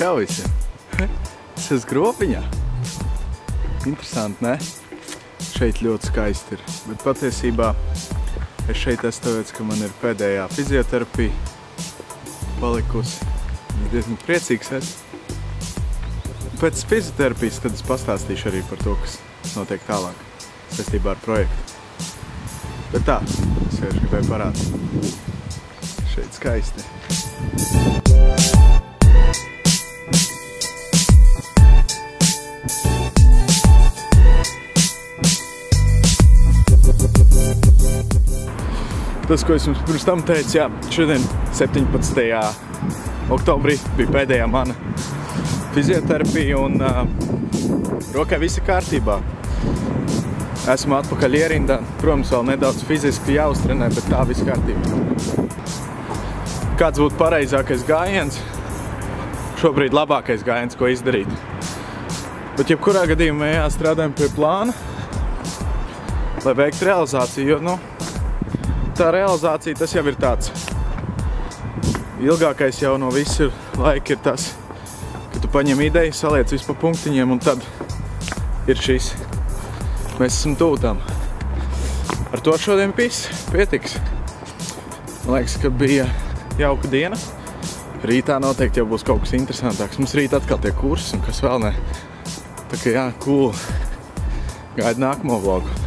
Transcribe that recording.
Čau visiem! Es esmu gropiņā. Interesanti, ne? Šeit ļoti skaisti ir. Bet patiesībā es šeit esmu tāpēc, ka man ir pēdējā fizioterapija palikusi. Es diezgan priecīgs esmu. Pēc fizioterapijas tad es pastāstīšu arī par to, kas notiek tālāk saistībā ar projektu. Bet tā, es vienkārši gribēju parādīt. Šeit skaisti. Tas, ko es jums pirms tam teicu, jā, šodien 17. oktobrī bija pēdējā mana fizioterapija un rokai viss ir kārtībā. Esmu atpakaļ ierindā, protams, vēl nedaudz fiziski jāuztrenē, bet tā viss kārtībā. Kāds būtu pareizākais gājiens? Šobrīd labākais gājiens, ko izdarīt. Bet jebkurā gadījumā jāstrādājam pie plāna, lai veiktu realizāciju, jo, tā realizācija, tas jau ir tāds ilgākais jau no visu laika ir tas, ka tu paņem ideju, saliec visu pa punktiņiem un tad ir šis. Mēs esam tūtām. Ar to šodien pietiks. Man liekas, ka bija jauka diena. Rītā noteikti jau būs kaut kas interesantāks. Mums rīt atkal tie kursi un kas vēl ne. Tā kā jā, cool. Gaida nākamo vlogu.